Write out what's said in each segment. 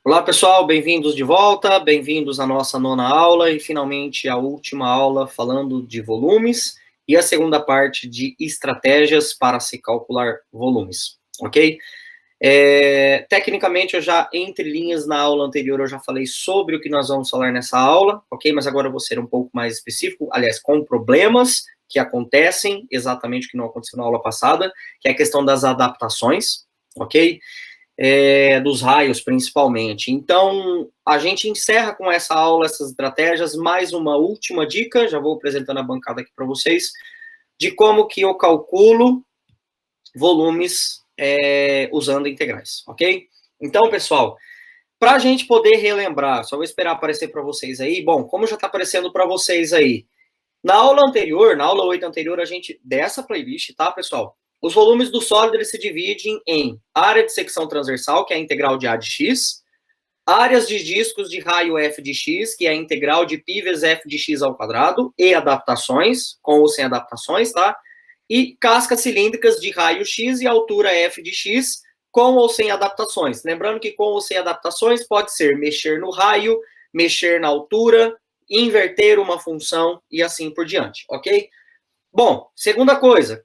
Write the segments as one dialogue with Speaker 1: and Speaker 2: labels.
Speaker 1: Olá, pessoal, bem-vindos de volta, bem-vindos à nossa nona aula e, finalmente, a última aula falando de volumes e a segunda parte de estratégias para se calcular volumes, ok? Tecnicamente, eu já, entre linhas, na aula anterior, eu já falei sobre o que nós vamos falar nessa aula, ok? Mas agora eu vou ser um pouco mais específico, aliás, com problemas que acontecem, exatamente o que não aconteceu na aula passada, que é a questão das adaptações, ok? Dos raios, principalmente. Então, a gente encerra com essa aula, essas estratégias, mais uma última dica, já vou apresentando a bancada aqui para vocês, de como que eu calculo volumes usando integrais, ok? Então, pessoal, para a gente poder relembrar, só vou esperar aparecer para vocês aí, bom, como já está aparecendo para vocês aí, na aula anterior, na aula 8 anterior, a gente, dessa playlist, tá, pessoal? Os volumes do sólido, eles se dividem em área de secção transversal, que é a integral de A de x, áreas de discos de raio f de x, que é a integral de π vezes f de x ao quadrado, e adaptações, com ou sem adaptações, tá? E cascas cilíndricas de raio x e altura f de x, com ou sem adaptações. Lembrando que com ou sem adaptações pode ser mexer no raio, mexer na altura, inverter uma função e assim por diante, ok? Bom, segunda coisa,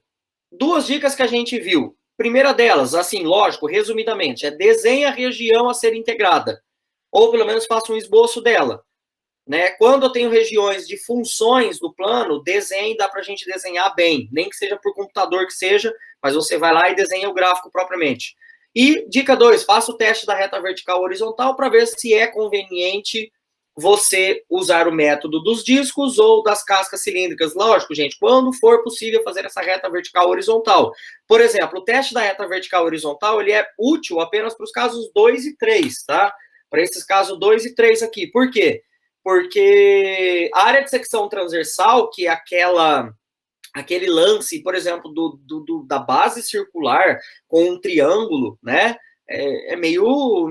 Speaker 1: duas dicas que a gente viu. Primeira delas, assim, lógico, resumidamente, é desenhe a região a ser integrada, ou pelo menos faça um esboço dela. Né? Quando eu tenho regiões de funções do plano, desenhe, dá para a gente desenhar bem, nem que seja por computador que seja, mas você vai lá e desenha o gráfico propriamente. E dica 2, faça o teste da reta vertical horizontal para ver se é conveniente você usar o método dos discos ou das cascas cilíndricas. Lógico, gente, quando for possível fazer essa reta vertical horizontal. Por exemplo, o teste da reta vertical horizontal, ele é útil apenas para os casos 2 e 3, tá? Para esses casos 2 e 3 aqui. Por quê? Porque a área de secção transversal, que é aquele lance, por exemplo, da base circular com um triângulo, né? Meio,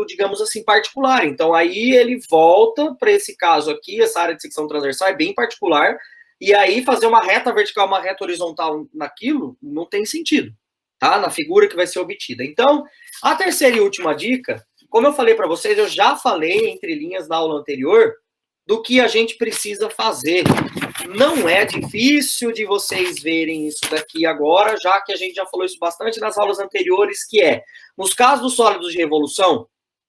Speaker 1: digamos assim, particular. Então, aí ele volta para esse caso aqui, essa área de secção transversal é bem particular, e aí fazer uma reta vertical, uma reta horizontal naquilo, não tem sentido, tá? Na figura que vai ser obtida. Então, a terceira e última dica, como eu falei para vocês, eu já falei entre linhas na aula anterior do que a gente precisa fazer. Não é difícil de vocês verem isso daqui agora, já que a gente já falou isso bastante nas aulas anteriores, que é, nos casos dos sólidos de revolução,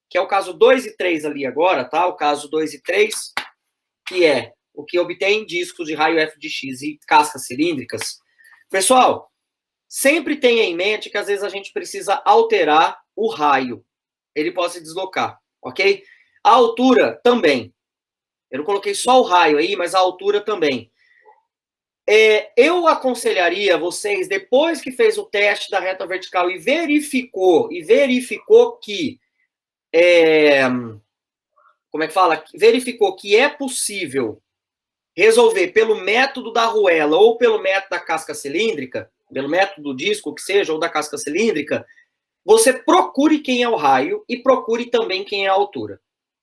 Speaker 1: que é o caso 2 e 3 ali agora, tá? O caso 2 e 3, que é o que obtém discos de raio f de x e cascas cilíndricas. Pessoal, sempre tenha em mente que às vezes a gente precisa alterar o raio. Ele pode se deslocar, ok? A altura também. Eu não coloquei só o raio aí, mas a altura também. Eu aconselharia vocês, depois que fez o teste da reta vertical e verificou que, como é que fala? Verificou que é possível resolver pelo método da arruela ou pelo método da casca cilíndrica, pelo método do disco, que seja, ou da casca cilíndrica, você procure quem é o raio e procure também quem é a altura,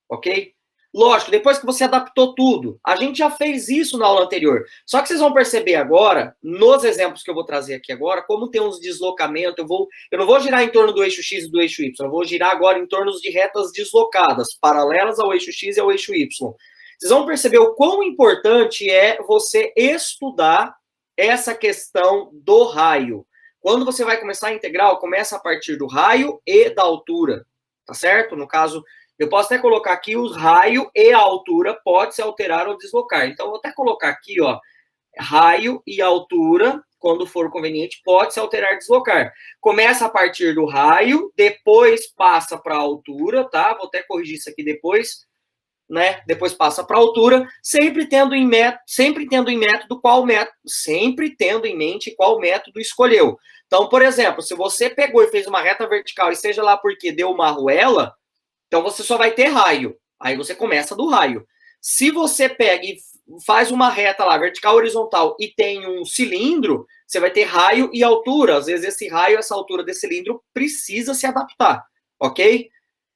Speaker 1: ok? Lógico, depois que você adaptou tudo, a gente já fez isso na aula anterior. Só que vocês vão perceber agora, nos exemplos que eu vou trazer aqui agora, como tem uns deslocamentos, eu não vou girar em torno do eixo X e do eixo Y, eu vou girar agora em torno de retas deslocadas, paralelas ao eixo X e ao eixo Y. Vocês vão perceber o quão importante é você estudar essa questão do raio. Quando você vai começar a integral, começa a partir do raio e da altura, tá certo? No caso, eu posso até colocar aqui o raio e a altura pode se alterar ou deslocar. Então, eu vou até colocar aqui, ó, raio e altura, quando for conveniente, pode se alterar e deslocar. Começa a partir do raio, depois passa para a altura, tá? Vou até corrigir isso aqui depois, né? Depois passa para a altura, sempre tendo em mente qual método escolheu. Então, por exemplo, se você pegou e fez uma reta vertical, e seja lá porque deu uma arruela, então você só vai ter raio. Aí você começa do raio. Se você pega e faz uma reta lá, vertical, horizontal, e tem um cilindro, você vai ter raio e altura. Às vezes esse raio, essa altura desse cilindro precisa se adaptar, ok?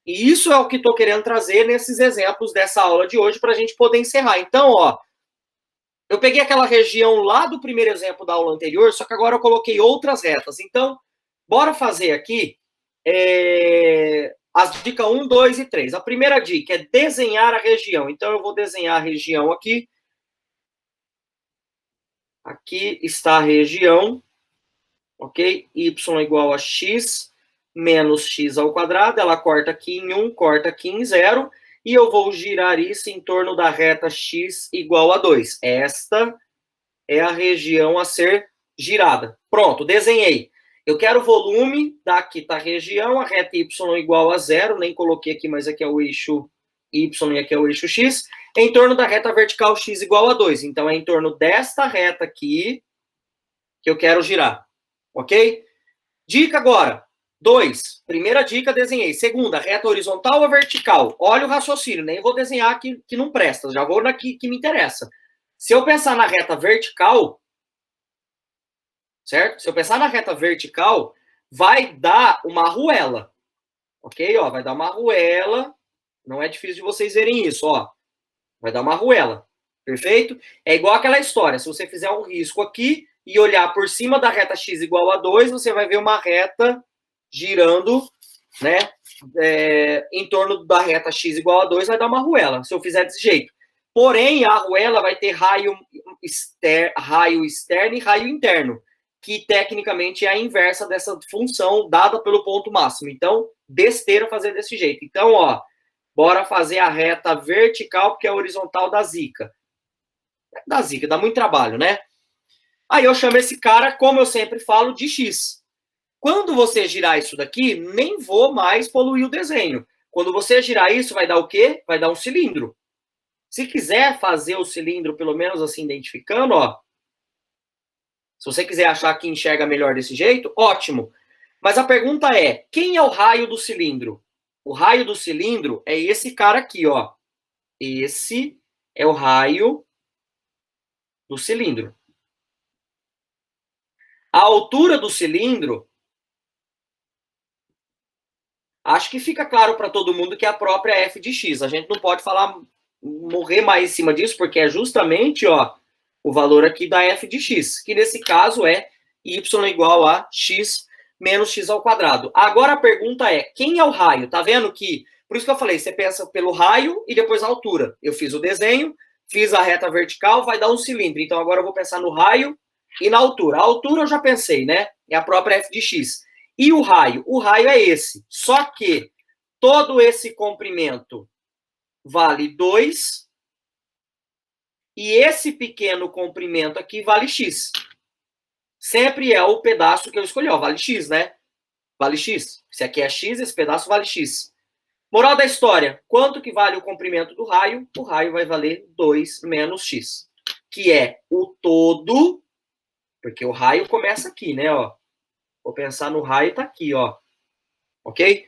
Speaker 1: E isso é o que estou querendo trazer nesses exemplos dessa aula de hoje para a gente poder encerrar. Então, ó, eu peguei aquela região lá do primeiro exemplo da aula anterior, só que agora eu coloquei outras retas. Então, bora fazer aqui As dicas 1, 2 e 3. A primeira dica é desenhar a região. Então, eu vou desenhar a região aqui. Aqui está a região, ok? Y igual a x menos x ao quadrado. Ela corta aqui em 1, corta aqui em 0. E eu vou girar isso em torno da reta x igual a 2. Esta é a região a ser girada. Pronto, desenhei. Eu quero o volume, daqui está a região, a reta y igual a 0, nem coloquei aqui, mas aqui é o eixo y e aqui é o eixo x, em torno da reta vertical x igual a 2. Então, é em torno desta reta aqui que eu quero girar, ok? Dica agora, 2. Primeira dica, desenhei. Segunda, reta horizontal ou vertical? Olha o raciocínio, nem vou desenhar aqui que não presta, já vou na que me interessa. Se eu pensar na reta vertical, certo? Se eu pensar na reta vertical, vai dar uma arruela, ok? Ó, vai dar uma arruela, não é difícil de vocês verem isso, ó. Vai dar uma arruela, perfeito? É igual aquela história, se você fizer um risco aqui e olhar por cima da reta x igual a 2, você vai ver uma reta girando, né, em torno da reta x igual a 2, vai dar uma arruela, se eu fizer desse jeito. Porém, a arruela vai ter raio externo e raio interno, que tecnicamente é a inversa dessa função dada pelo ponto máximo. Então, besteira fazer desse jeito. Então, ó, bora fazer a reta vertical, porque é a horizontal da zica. Da zica, dá muito trabalho, né? Aí eu chamo esse cara, como eu sempre falo, de x. Quando você girar isso daqui, nem vou mais poluir o desenho. Quando você girar isso, vai dar o quê? Vai dar um cilindro. Se quiser fazer o cilindro, pelo menos assim, identificando, ó. Se você quiser achar que enxerga melhor desse jeito, ótimo. Mas a pergunta é, quem é o raio do cilindro? O raio do cilindro é esse cara aqui, ó. Esse é o raio do cilindro. A altura do cilindro, acho que fica claro para todo mundo que é a própria f de x. A gente não pode morrer mais em cima disso, porque é justamente, ó, o valor aqui da f de x, que nesse caso é y igual a x menos x ao quadrado. Agora a pergunta é, quem é o raio? Tá vendo que, por isso que eu falei, você pensa pelo raio e depois a altura. Eu fiz o desenho, fiz a reta vertical, vai dar um cilindro. Então agora eu vou pensar no raio e na altura. A altura eu já pensei, né? É a própria f de x. E o raio? O raio é esse. Só que todo esse comprimento vale 2 e esse pequeno comprimento aqui vale x. Sempre é o pedaço que eu escolhi, ó, vale x, né? Vale x. Se aqui é x, esse pedaço vale x. Moral da história, quanto que vale o comprimento do raio? O raio vai valer 2 menos x, que é o todo, porque o raio começa aqui, né, ó. Vou pensar no raio, tá aqui, ó. Ok?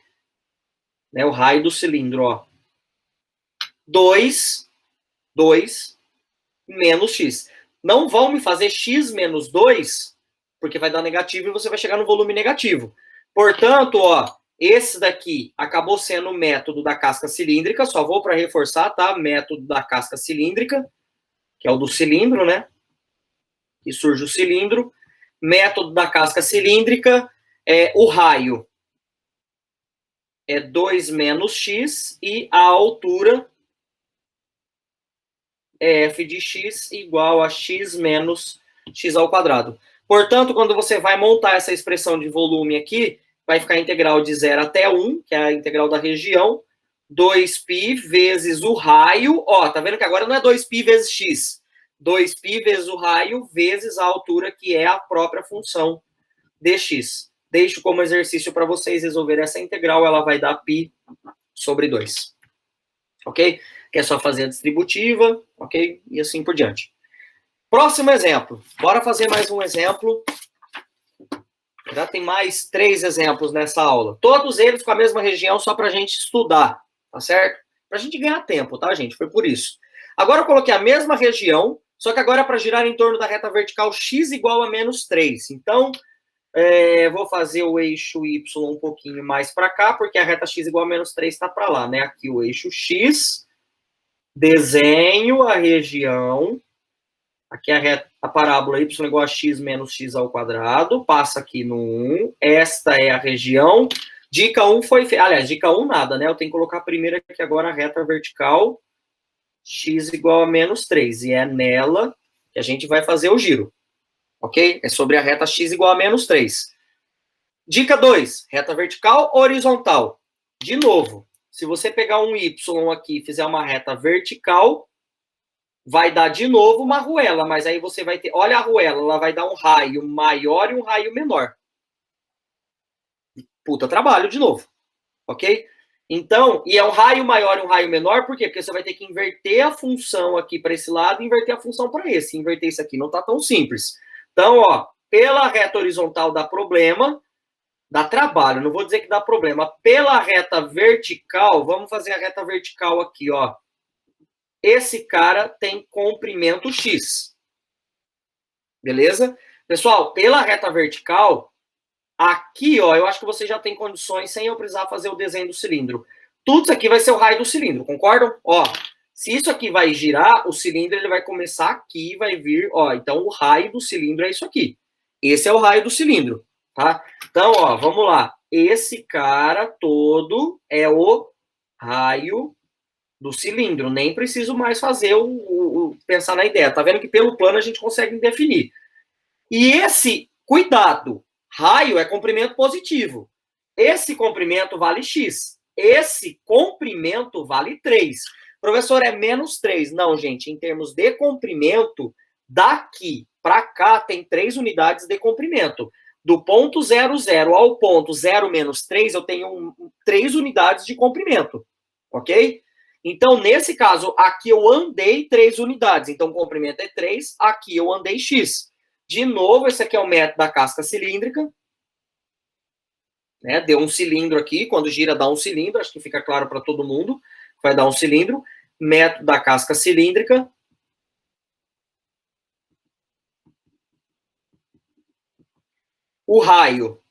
Speaker 1: Né, o raio do cilindro, ó. 2 menos x. Não vão me fazer x menos 2, porque vai dar negativo e você vai chegar no volume negativo. Portanto, ó, esse daqui acabou sendo o método da casca cilíndrica, só vou para reforçar, tá? Método da casca cilíndrica, que é o do cilindro, né? Que surge o cilindro. Método da casca cilíndrica, o raio é 2 menos x e a altura é f de x igual a x menos x ao quadrado. Portanto, quando você vai montar essa expressão de volume aqui, vai ficar a integral de 0 até 1, que é a integral da região, 2π vezes o raio, ó, tá vendo que agora não é 2π vezes x, 2π vezes o raio vezes a altura, que é a própria função dx. Deixo como exercício para vocês resolverem essa integral, ela vai dar π sobre 2. Ok? Que é só fazer a distributiva, ok? E assim por diante. Próximo exemplo. Bora fazer mais um exemplo. Já tem mais 3 exemplos nessa aula. Todos eles com a mesma região, só para a gente estudar, tá certo? Para a gente ganhar tempo, tá, gente? Foi por isso. Agora eu coloquei a mesma região, só que agora é para girar em torno da reta vertical x igual a menos 3. Então, vou fazer o eixo y um pouquinho mais para cá, porque a reta x igual a menos 3 está para lá, né? Aqui o eixo x, desenho a região, aqui a parábola y igual a x menos x ao quadrado, passa aqui no 1, esta é a região, Dica 1 foi feita. Aliás, dica 1 nada, né? Eu tenho que colocar primeiro aqui agora a reta vertical x igual a menos 3. E é nela que a gente vai fazer o giro. Ok? É sobre a reta x igual a menos 3. Dica 2, reta vertical horizontal. De novo, se você pegar um y aqui e fizer uma reta vertical, vai dar de novo uma arruela, mas aí você vai ter, olha a arruela, ela vai dar um raio maior e um raio menor. Puta trabalho de novo, ok? Então, e é um raio maior e um raio menor, por quê? Porque você vai ter que inverter a função aqui para esse lado e inverter a função para esse. Inverter isso aqui não tá tão simples. Então, ó, pela reta horizontal dá problema, dá trabalho, não vou dizer que dá problema. Pela reta vertical, vamos fazer a reta vertical aqui, ó. Esse cara tem comprimento X. Beleza? Pessoal, pela reta vertical, aqui, ó, eu acho que você já tem condições, sem eu precisar fazer o desenho do cilindro. Tudo isso aqui vai ser o raio do cilindro, concordam? Ó, se isso aqui vai girar, o cilindro ele vai começar aqui e vai vir, ó, então o raio do cilindro é isso aqui. Esse é o raio do cilindro, tá? Então, ó, vamos lá. Esse cara todo é o raio do cilindro. Nem preciso mais fazer pensar na ideia. Tá vendo que pelo plano a gente consegue definir. E esse, cuidado, raio é comprimento positivo. Esse comprimento vale x. Esse comprimento vale 3. Professor, é menos 3. Não, gente, em termos de comprimento, daqui para cá tem 3 unidades de comprimento. Do ponto 00 ao ponto 0 menos 3, eu tenho 3 unidades de comprimento. Ok? Então, nesse caso, aqui eu andei 3 unidades. Então, o comprimento é 3. Aqui eu andei x. De novo, esse aqui é o método da casca cilíndrica. Né? Deu um cilindro aqui, quando gira dá um cilindro, acho que fica claro para todo mundo, vai dar um cilindro. Método da casca cilíndrica. O raio,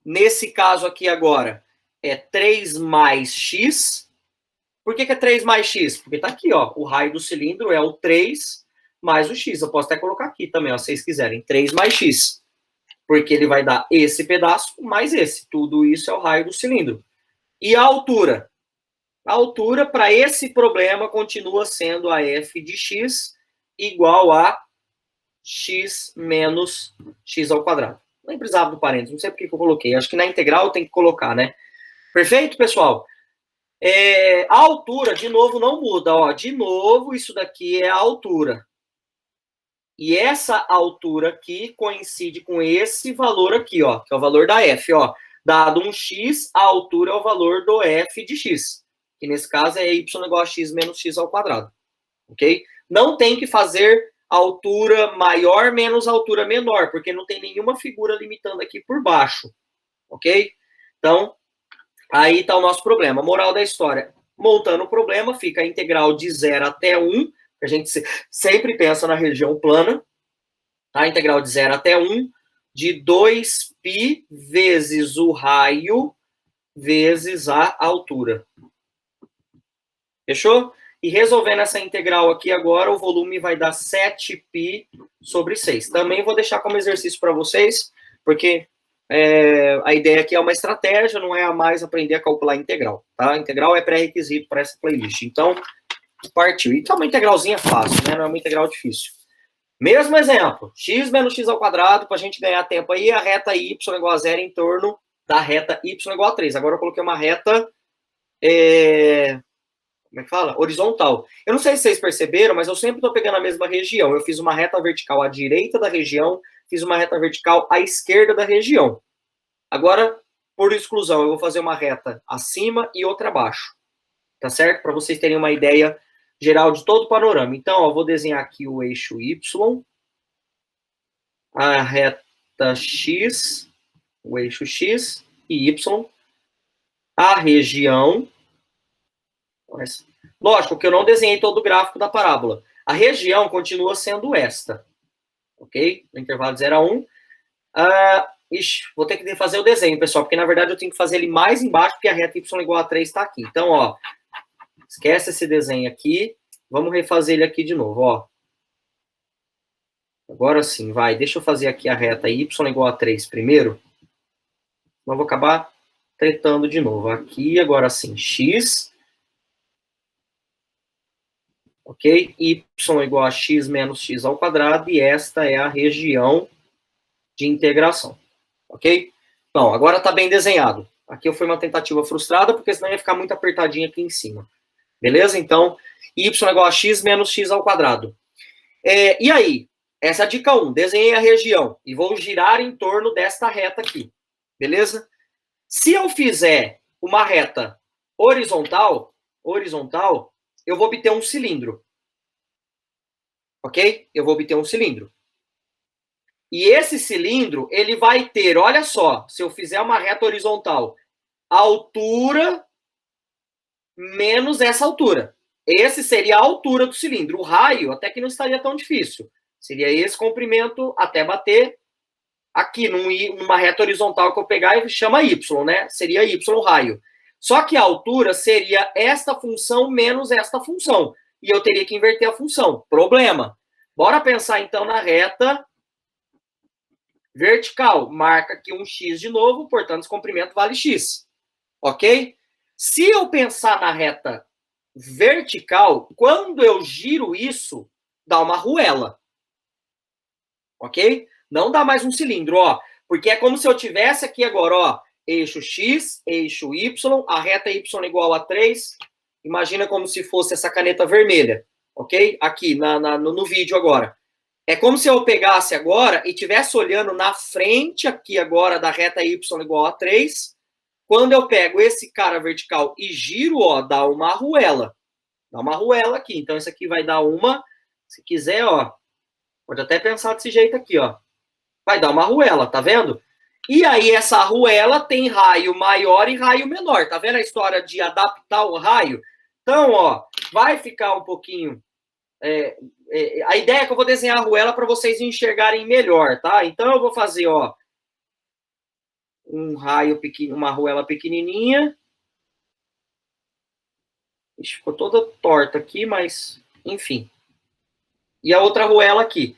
Speaker 1: nesse caso aqui agora, é 3 mais x. Por que é 3 mais x? Porque tá aqui, ó, o raio do cilindro é o 3 mais o x. Eu posso até colocar aqui também, ó, se vocês quiserem, 3 mais x. Porque ele vai dar esse pedaço mais esse. Tudo isso é o raio do cilindro. E a altura? A altura, para esse problema, continua sendo a f de x igual a x menos x ao quadrado. Nem precisava do parênteses, não sei por que eu coloquei. Acho que na integral tem que colocar, né? Perfeito, pessoal? A altura, de novo, não muda. Ó, de novo, isso daqui é a altura. E essa altura aqui coincide com esse valor aqui, ó, que é o valor da f, ó. Dado um x, a altura é o valor do f de x, que nesse caso é y igual a x menos x ao quadrado, ok? Não tem que fazer altura maior menos altura menor, porque não tem nenhuma figura limitando aqui por baixo, ok? Então, aí está o nosso problema. Moral da história, montando o problema, fica a integral de 0 até 1, que a gente sempre pensa na região plana, tá? A integral de 0 até 1, de 2π vezes o raio vezes a altura. Fechou? E resolvendo essa integral aqui agora, o volume vai dar 7π sobre 6. Também vou deixar como exercício para vocês, porque a ideia aqui é uma estratégia, não é a mais aprender a calcular integral, tá? A integral é pré-requisito para essa playlist. Então, partiu. E tá uma integralzinha fácil, né? Não é uma integral difícil. Mesmo exemplo, x menos x ao quadrado, para a gente ganhar tempo aí, a reta y igual a 0 em torno da reta y igual a 3. Agora eu coloquei uma reta, como é que fala? Horizontal. Eu não sei se vocês perceberam, mas eu sempre estou pegando a mesma região. Eu fiz uma reta vertical à direita da região, fiz uma reta vertical à esquerda da região. Agora, por exclusão, eu vou fazer uma reta acima e outra abaixo. Tá certo? Para vocês terem uma ideia geral de todo o panorama. Então, ó, vou desenhar aqui o eixo Y, a reta X, o eixo X e Y, a região. Lógico que eu não desenhei todo o gráfico da parábola. A região continua sendo esta. Ok? No intervalo de 0 a 1. Vou ter que fazer o desenho, pessoal, porque na verdade eu tenho que fazer ele mais embaixo, porque a reta Y igual a 3 está aqui. Então, ó, esquece esse desenho aqui. Vamos refazer ele aqui de novo, ó. Agora sim, vai. Deixa eu fazer aqui a reta y igual a 3 primeiro. Não vou acabar tretando de novo. Aqui, agora sim, x, ok? Y igual a x menos x ao quadrado, e esta é a região de integração, ok? Bom, agora está bem desenhado. Aqui foi uma tentativa frustrada, porque senão ia ficar muito apertadinho aqui em cima. Beleza? Então, y igual a x menos x ao quadrado. E aí? Essa é a dica 1. Desenhei a região e vou girar em torno desta reta aqui. Beleza? Se eu fizer uma reta horizontal, eu vou obter um cilindro. Ok? Eu vou obter um cilindro. E esse cilindro, ele vai ter, olha só, se eu fizer uma reta horizontal, a altura menos essa altura. Esse seria a altura do cilindro. O raio até que não estaria tão difícil. Seria esse comprimento até bater aqui numa reta horizontal que eu pegar e chama y, né? Seria y o raio. Só que a altura seria esta função menos esta função. E eu teria que inverter a função. Problema. Bora pensar então na reta vertical. Marca aqui um x de novo, portanto, esse comprimento vale x. Ok? Se eu pensar na reta vertical, quando eu giro isso, dá uma arruela. Ok? Não dá mais um cilindro, ó. Porque é como se eu tivesse aqui agora, ó, eixo x, eixo y, a reta y igual a 3. Imagina como se fosse essa caneta vermelha, ok? Aqui no vídeo agora. É como se eu pegasse agora e estivesse olhando na frente aqui agora da reta y igual a 3. Quando eu pego esse cara vertical e giro, ó, dá uma arruela. Dá uma arruela aqui. Então, isso aqui vai dar uma, se quiser, ó, pode até pensar desse jeito aqui, ó. Vai dar uma arruela, tá vendo? E aí, essa arruela tem raio maior e raio menor. Tá vendo a história de adaptar o raio? Então, ó, vai ficar um pouquinho... a ideia é que eu vou desenhar a arruela para vocês enxergarem melhor, tá? Então, eu vou fazer, ó, um raio pequeno, uma arruela pequenininha. Ixi, ficou toda torta aqui, mas, enfim. E a outra arruela aqui.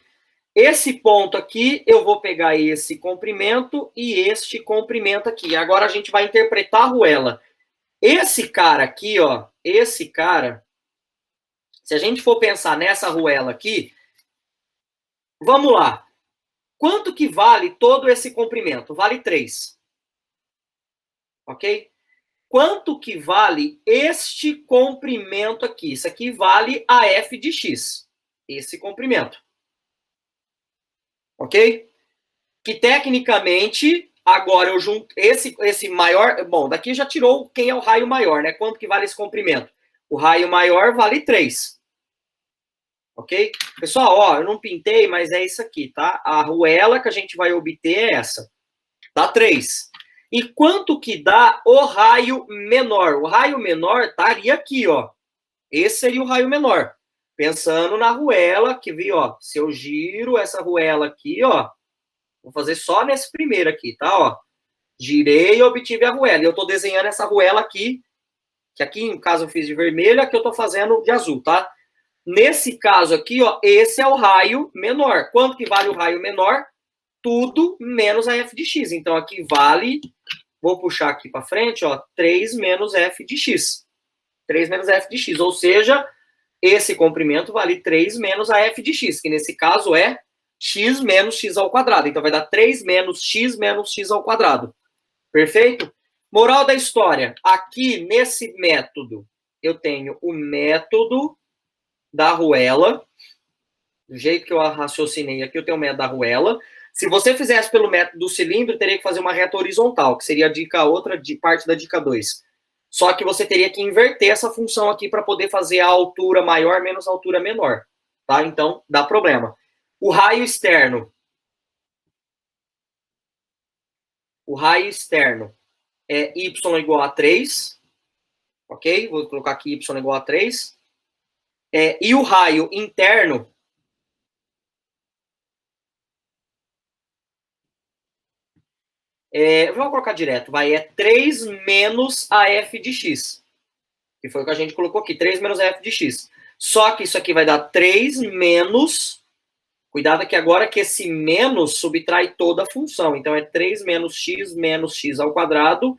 Speaker 1: Esse ponto aqui, eu vou pegar esse comprimento e este comprimento aqui. Agora a gente vai interpretar a arruela. Esse cara aqui, ó, esse cara, se a gente for pensar nessa arruela aqui, vamos lá. Quanto que vale todo esse comprimento? Vale 3. Ok? Quanto que vale este comprimento aqui? Isso aqui vale a f de x. Esse comprimento. Ok? Que tecnicamente, agora eu junto esse maior... Bom, daqui já tirou quem é o raio maior, né? Quanto que vale esse comprimento? O raio maior vale 3. Ok? Pessoal, ó, eu não pintei, mas é isso aqui, tá? A arruela que a gente vai obter é essa. Dá 3. E quanto que dá o raio menor? O raio menor estaria aqui, ó. Esse seria o raio menor. Pensando na arruela, que vi, ó. Se eu giro essa arruela aqui, ó. Vou fazer só nesse primeiro aqui, tá? Ó. Girei e obtive a arruela. E eu tô desenhando essa arruela aqui, que aqui, no caso, eu fiz de vermelho, aqui eu tô fazendo de azul, tá? Nesse caso aqui, ó, esse é o raio menor. Quanto que vale o raio menor? Tudo menos a f de x. Então, aqui vale, vou puxar aqui para frente, ó, 3 menos f de x. 3 menos f de x, ou seja, esse comprimento vale 3 menos a f de x, que nesse caso é x menos x ao quadrado. Então, vai dar 3 menos x ao quadrado. Perfeito? Moral da história. Aqui, nesse método, eu tenho o método da arruela. Do jeito que eu raciocinei aqui, eu tenho o método da arruela. Se você fizesse pelo método do cilindro, teria que fazer uma reta horizontal, que seria a dica outra, de parte da dica 2. Só que você teria que inverter essa função aqui para poder fazer a altura maior menos a altura menor. Tá? Então, dá problema. O raio externo. O raio externo é y igual a 3. Ok? Vou colocar aqui y igual a 3. E o raio interno... vamos colocar direto, é 3 menos a f de x. Que foi o que a gente colocou aqui, 3 menos a f de x. Só que isso aqui vai dar 3 menos... Cuidado aqui agora que esse menos subtrai toda a função. Então, é 3 menos x ao quadrado,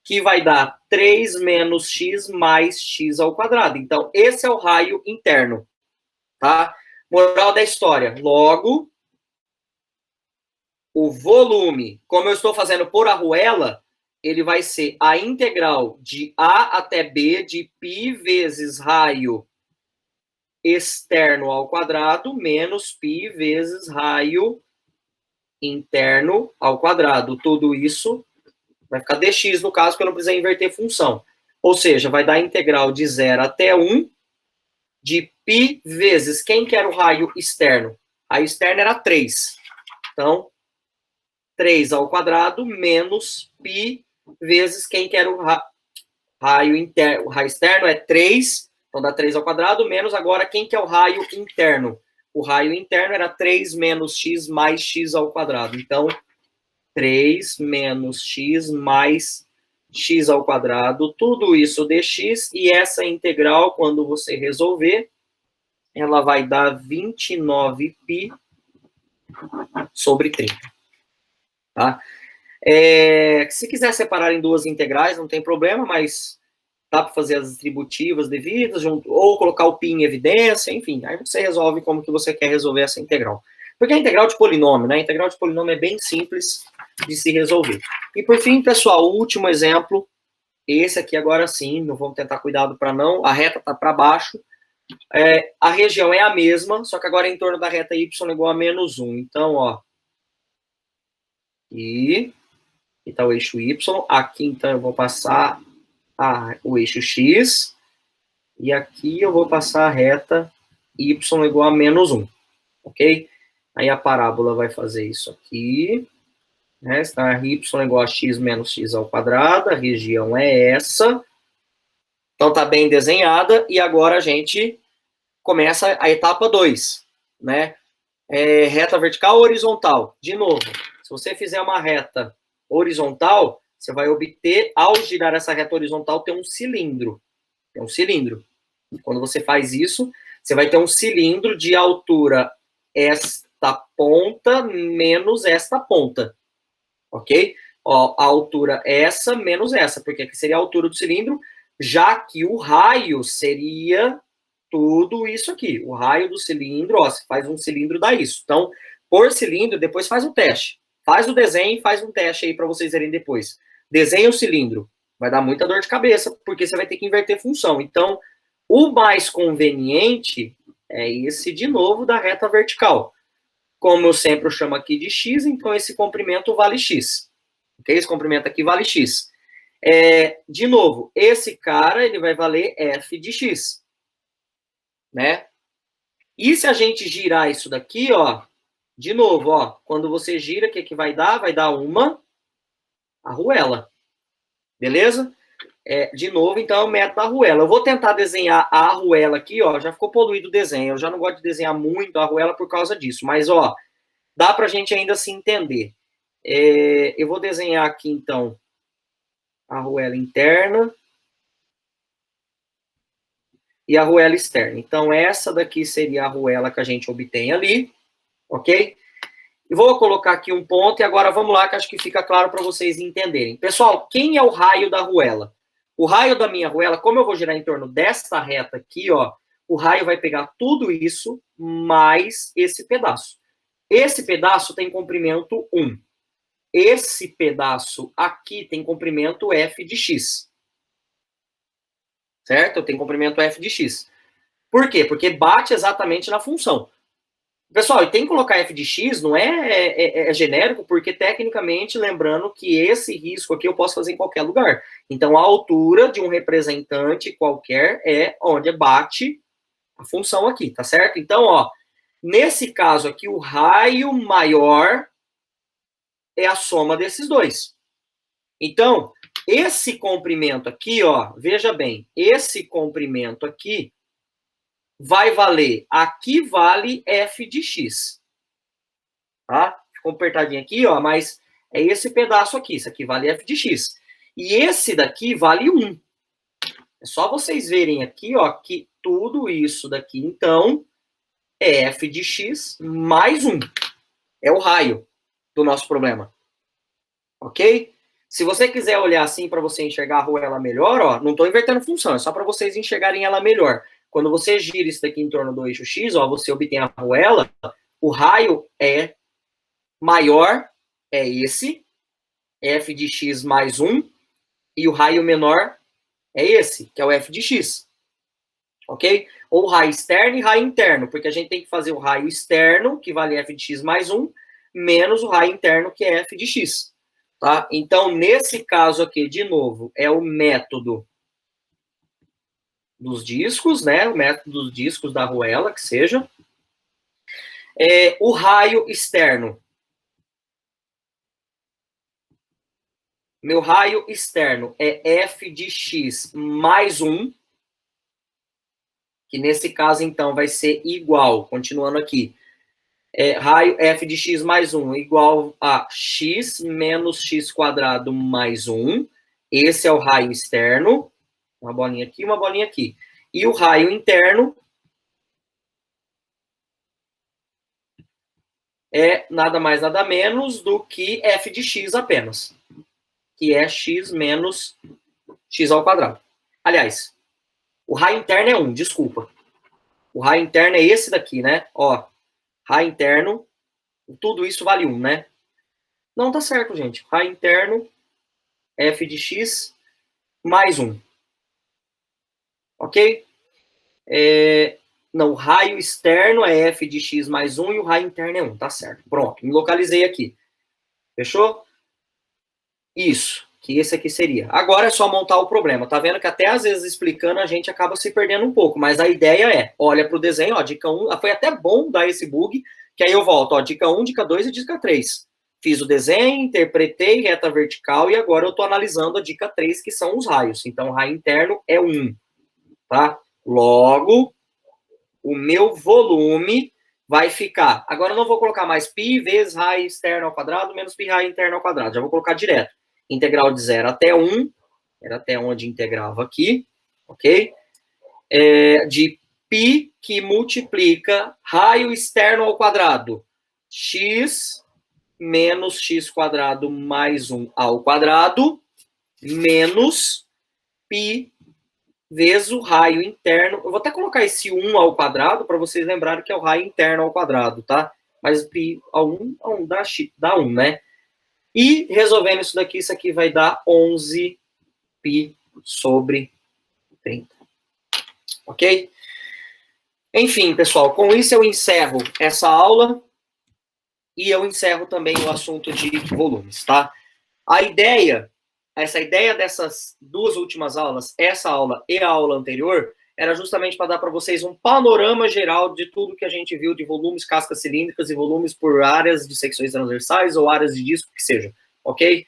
Speaker 1: que vai dar 3 menos x mais x ao quadrado. Então, esse é o raio interno, tá? Moral da história. Logo, o volume, como eu estou fazendo por arruela, ele vai ser a integral de A até B de π vezes raio externo ao quadrado menos π vezes raio interno ao quadrado. Tudo isso vai ficar dx no caso, porque eu não precisei inverter função. Ou seja, vai dar a integral de 0 até 1 de π vezes, quem que era o raio externo? Raio externo era 3. Então, 3 ao quadrado menos π vezes quem que era o raio interno. O raio externo é 3, então dá 3 ao quadrado, menos agora quem que é o raio interno? O raio interno era 3 menos x mais x ao quadrado. Então, 3 menos x mais x ao quadrado, tudo isso dx, e essa integral, quando você resolver, ela vai dar 29π sobre 30. Tá? Se quiser separar em duas integrais, não tem problema, mas dá para fazer as distributivas devidas, ou colocar o π em evidência, enfim, aí você resolve como que você quer resolver essa integral. Porque a integral de polinômio, né? A integral de polinômio é bem simples de se resolver. E por fim, pessoal, o último exemplo, esse aqui agora sim, não vamos tentar cuidado para não, a reta está para baixo, a região é a mesma, só que agora é em torno da reta y igual a menos 1. Então, ó, e está o eixo y, aqui então eu vou passar o eixo x, e aqui eu vou passar a reta y igual a menos 1, ok? Aí a parábola vai fazer isso aqui, né? Está y igual a x menos x ao quadrado, a região é essa. Então tá bem desenhada, e agora a gente começa a etapa 2, né? Reta vertical ou horizontal? De novo, se você fizer uma reta horizontal, você vai obter, ao girar essa reta horizontal, ter um cilindro. Tem um cilindro. Quando você faz isso, você vai ter um cilindro de altura esta ponta menos esta ponta. Ok? Ó, a altura essa menos essa, porque aqui seria a altura do cilindro, já que o raio seria tudo isso aqui. O raio do cilindro, ó, você faz um cilindro, dá isso. Então, por cilindro, depois faz o teste. Faz o desenho e faz um teste aí para vocês verem depois. Desenha o cilindro. Vai dar muita dor de cabeça, porque você vai ter que inverter função. Então, o mais conveniente é esse, de novo, da reta vertical. Como eu sempre chamo aqui de x, então esse comprimento vale x. Ok? Esse comprimento aqui vale x. De novo, esse cara, ele vai valer f de x. Né? E se a gente girar isso daqui, ó, de novo, ó, quando você gira, o que que vai dar? Vai dar uma arruela. Beleza? De novo, então, é o método da arruela. Eu vou tentar desenhar a arruela aqui, ó, já ficou poluído o desenho. Eu já não gosto de desenhar muito a arruela por causa disso, mas, ó, dá pra gente ainda se entender. Eu vou desenhar aqui, então, a arruela interna e a arruela externa. Então, essa daqui seria a arruela que a gente obtém ali, ok? E vou colocar aqui um ponto, e agora vamos lá, que acho que fica claro para vocês entenderem. Pessoal, quem é o raio da arruela? O raio da minha arruela, como eu vou girar em torno desta reta aqui, ó, o raio vai pegar tudo isso, mais esse pedaço. Esse pedaço tem comprimento 1. Esse pedaço aqui tem comprimento f de x. Certo? Eu tenho comprimento f de x. Por quê? Porque bate exatamente na função. Pessoal, e tem que colocar f de x, não é genérico, porque tecnicamente, lembrando que esse risco aqui eu posso fazer em qualquer lugar. Então, a altura de um representante qualquer é onde bate a função aqui, tá certo? Então, ó, nesse caso aqui, o raio maior é a soma desses dois. Então, esse comprimento aqui, ó, veja bem, esse comprimento aqui vai valer, aqui vale f de x. Tá? Ficou apertadinho aqui, ó, mas é esse pedaço aqui, isso aqui vale f de x. E esse daqui vale 1. É só vocês verem aqui, ó, que tudo isso daqui, então, é f de x mais 1. É o raio do nosso problema. Ok? Se você quiser olhar assim para você enxergar a arruela melhor, ó, não estou invertendo função, é só para vocês enxergarem ela melhor. Quando você gira isso daqui em torno do eixo X, ó, você obtém a arruela, o raio é maior, é esse, f de x mais 1, e o raio menor é esse, que é o f de x. Ok? Ou raio externo e raio interno, porque a gente tem que fazer o raio externo, que vale f de x mais 1, menos o raio interno, que é f de x. Tá? Então, nesse caso aqui, de novo, é o método dos discos, né? O método dos discos da arruela, que seja. O raio externo. Meu raio externo é f de x mais 1, que nesse caso, então, vai ser igual, continuando aqui, raio f de x mais 1 igual a x menos x quadrado mais 1. Esse é o raio externo. Uma bolinha aqui, uma bolinha aqui. E o raio interno é nada mais, nada menos do que f de x apenas, que é x menos x ao quadrado. Aliás, o raio interno é 1, desculpa. O raio interno é esse daqui, né? Ó, raio interno, tudo isso vale 1, né? Não, tá certo, gente. Raio interno, f de x mais 1. Ok? Não, o raio externo é f de x mais 1 e o raio interno é 1, tá certo. Pronto, me localizei aqui. Fechou? Isso, que esse aqui seria. Agora é só montar o problema. Tá vendo que até às vezes explicando a gente acaba se perdendo um pouco, mas a ideia é, olha pro desenho, ó, dica 1, foi até bom dar esse bug, que aí eu volto, ó, dica 1, dica 2 e dica 3. Fiz o desenho, interpretei reta vertical e agora eu tô analisando a dica 3, que são os raios. Então, o raio interno é 1, tá? Logo, o meu volume vai ficar... Agora eu não vou colocar mais π vezes raio externo ao quadrado menos π raio interno ao quadrado. Já vou colocar direto. Integral de 0 até 1, era até onde integrava aqui, ok? De π que multiplica raio externo ao quadrado, x menos x quadrado mais 1 ao quadrado, menos π vezes o raio interno. Eu vou até colocar esse 1 ao quadrado para vocês lembrarem que é o raio interno ao quadrado, tá? Mas π ao 1 dá 1, né? E resolvendo isso daqui, isso aqui vai dar 11 π sobre 30. Ok? Enfim, pessoal, com isso eu encerro essa aula e eu encerro também o assunto de volumes, tá? Essa ideia dessas duas últimas aulas, essa aula e a aula anterior, era justamente para dar para vocês um panorama geral de tudo que a gente viu de volumes, cascas cilíndricas e volumes por áreas de secções transversais ou áreas de disco, que seja, ok?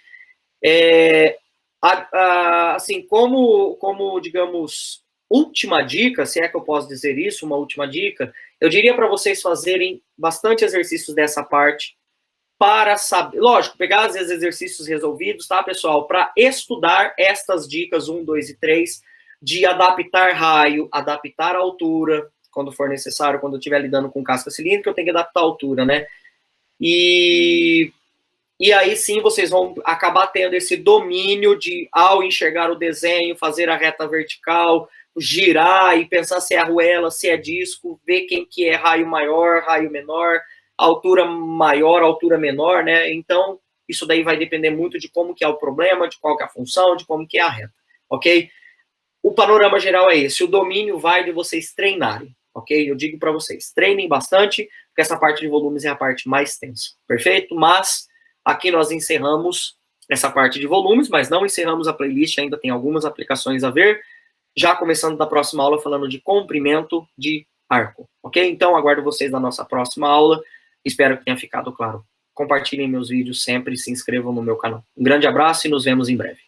Speaker 1: Assim, como, digamos, última dica, se é que eu posso dizer isso, uma última dica, eu diria para vocês fazerem bastante exercícios dessa parte, para saber, lógico, pegar às vezes exercícios resolvidos, tá, pessoal? Para estudar estas dicas 1, 2 e 3, de adaptar raio, adaptar altura, quando for necessário, quando eu estiver lidando com casca cilíndrica, eu tenho que adaptar a altura, né? E aí sim vocês vão acabar tendo esse domínio de, ao enxergar o desenho, fazer a reta vertical, girar e pensar se é arruela, se é disco, ver quem que é raio maior, raio menor, altura maior, altura menor, né? Então, isso daí vai depender muito de como que é o problema, de qual que é a função, de como que é a reta, ok? O panorama geral é esse, o domínio vai de vocês treinarem, ok? Eu digo para vocês, treinem bastante, porque essa parte de volumes é a parte mais tensa, perfeito? Mas aqui nós encerramos essa parte de volumes, mas não encerramos a playlist, ainda tem algumas aplicações a ver, já começando da próxima aula falando de comprimento de arco, ok? Então, aguardo vocês na nossa próxima aula, espero que tenha ficado claro. Compartilhem meus vídeos sempre e se inscrevam no meu canal. Um grande abraço e nos vemos em breve.